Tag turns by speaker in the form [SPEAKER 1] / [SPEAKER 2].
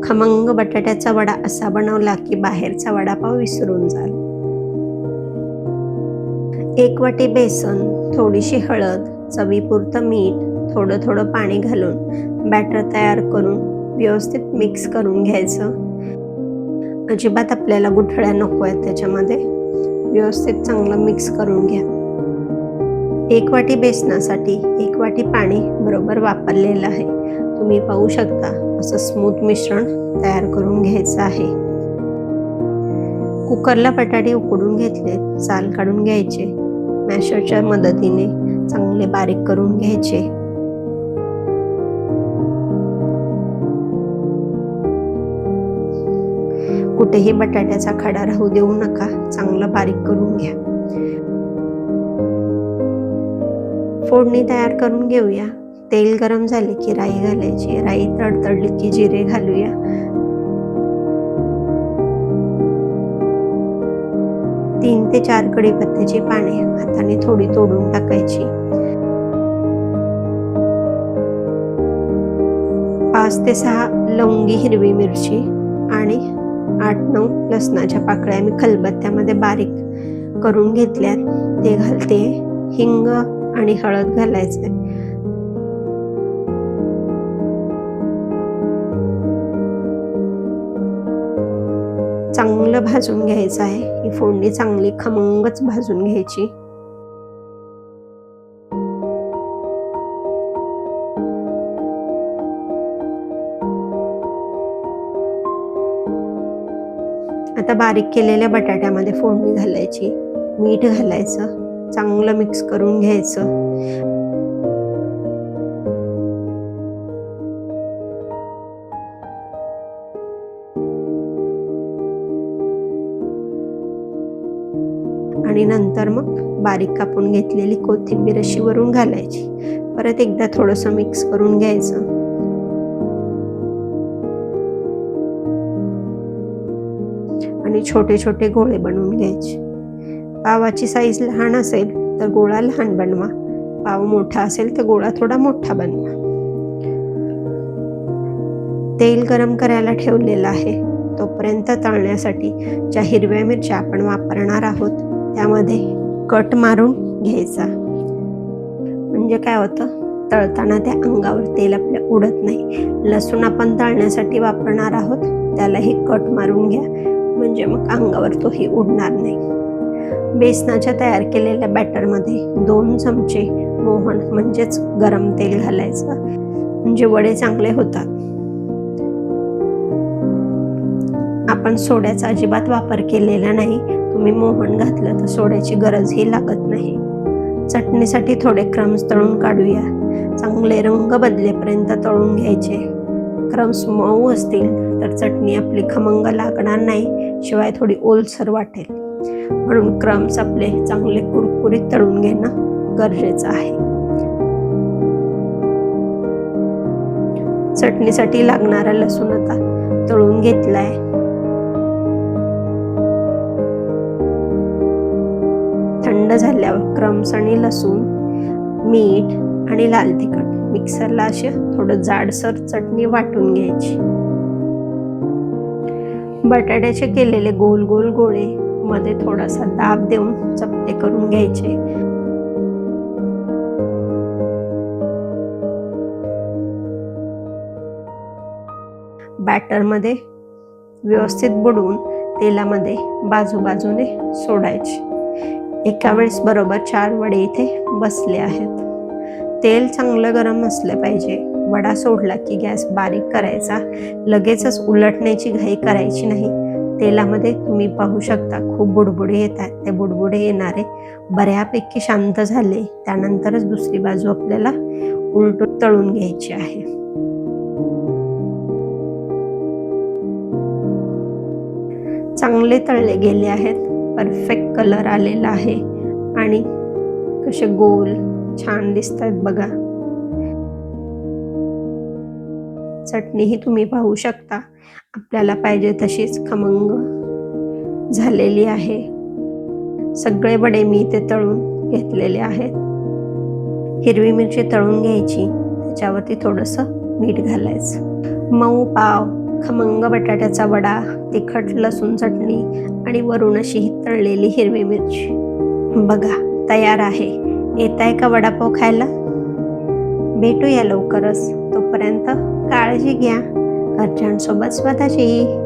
[SPEAKER 1] खमंग बटाट्याचा वडा असा बनवला की बाहेरचा वडापाव विसरून जाल. 1 वाटी बेसन, थोडीशी हळद, चवीपुरतं मीठ, थोडं थोडं पाणी घालून बॅटर तयार करून व्यवस्थित मिक्स करून घ्यायचं. अजिबात आपल्याला गुठळ्या नको आहेत त्याच्यामध्ये. व्यवस्थित चांगलं मिक्स करून घ्या. 1 वाटी बेसनासाठी 1 वाटी पाणी बरोबर वापरलेलं आहे. तुम्ही पाहू शकता असं स्मूथ मिश्रण तयार करून घ्यायचं आहे. कुकरला बटाटे उकडून घेतले, साल काढून घ्यायचे. मॅशरच्या मदतीने चांगले बारीक करून घ्यायचे. कुठेही बटाट्याचा खडा राहू देऊ नका, चांगलं बारीक करून घ्या. फोडणी तयार करून घेऊया. तेल गरम झाले की राई घालायची. राई तडतडली की जिरे घालूया. तीन ते 4 कढीपत्त्याची पाने हाताने थोडी तोडून टाकायची. 5 ते 6 लवंगी हिरवी मिरची आणि 8-9 लसणाच्या पाकळ्या मी खलबत्त्यामध्ये बारीक करून घेतल्यात, ते घालते. हिंग आणि हळद घालायचे. चांगलं भाजून घ्यायचं आहे. ही फोडणी चांगली खमंगच भाजून घ्यायची. आता बारीक केलेल्या बटाट्यामध्ये फोडणी घालायची. मीठ घालायचं. चांगलं मिक्स करून घ्यायचं. आणि नंतर मग बारीक कापून घेतलेली कोथिंबीर अशी वरून घालायची. परत एकदा थोडंसं मिक्स करून घ्यायचं. आणि छोटे छोटे गोळे बनवून घ्यायचे. पावाची साईज लहान असेल तर गोळा लहान बनवा. पाव मोठा असेल तर गोळा थोडा मोठा बनवा. तेल गरम करायला ठेवलेलं आहे. तोपर्यंत तळण्यासाठी ज्या हिरव्या मिरच्या आपण वापरणार आहोत त्यामध्ये कट मारून घ्यायचा. म्हणजे काय होतं, तळताना त्या अंगावर तेल आपल्या उडत नाही. लसूण आपण तळण्यासाठी वापरणार आहोत, त्यालाही कट मारून घ्या, म्हणजे मग अंगावर तोही उडणार नाही. बेसनाच्या तयार केलेल्या बॅटरमध्ये 2 चमचे मोहन म्हणजेच गरम तेल घालायचं, म्हणजे वडे चांगले होतात. आपण सोड्याचा अजिबात वापर केलेला नाही. तुम्ही मोहन घातलं तर सोड्याची गरजही लागत नाही. चटणीसाठी थोडे क्रम्स तळून काढूया. चांगले रंग बदलेपर्यंत तळून घ्यायचे. क्रम्स मऊ असतील तर चटणी आपली खमंग लागणार नाही, शिवाय थोडी ओलसर वाटेल. म्हणून क्रम्स आपले चांगले कुरकुरीत तळून घेणं गरजेचं आहे. चटणीसाठी लागणारा लसूण आता तळून घेतलाय. थंड झाल्यावर क्रम्स आणि लसूण, मीठ आणि लाल तिखट मिक्सरला असे थोडं जाडसर चटणी वाटून घ्यायची. बटाट्याचे केलेले गोल गोल गोळे मध्ये थोडासा दाब देऊन चपटे करून घ्यायचे. बॅटरमध्ये व्यवस्थित बुडवून तेलामध्ये बाजूबाजूने सोडायचे. एका वेळेस बरोबर 4 वडे इथे बसले आहेत. तेल चांगलं गरम असलं पाहिजे. वडा सोडला की गॅस बारीक करायचा. लगेचच उलटण्याची घाई करायची नाही. तेलामध्ये तुम्ही पाहू शकता खूप बुडबुडे येत आहेत. ते बुडबुडे येणारे बऱ्यापैकी शांत झाले, त्यानंतरच दुसरी बाजू आपल्याला उलटून तळून घ्यायची आहे. चांगले तळले गेले आहेत. परफेक्ट कलर आलेला आहे आणि कसे गोल छान दिसतात बघा. चटणीही तुम्ही पाहू शकता आपल्याला पाहिजे तशीच खमंग झालेली आहे. सगळे वडे मी इथे तळून घेतलेले आहेत. हिरवी मिरची तळून घ्यायची, त्याच्यावरती थोडंसं मीठ घालायचं. मऊ पाव खमंग बटाट्याचा वडा, तिखट लसूण चटणी आणि वरून अशी ही तळलेली हिरवी मिरची. बघा तयार आहे. येताय का वडापाव खायला? भेटूया लवकरच. तोपर्यंत काळजी घ्या. घरच्यांसोबत स्वतःची.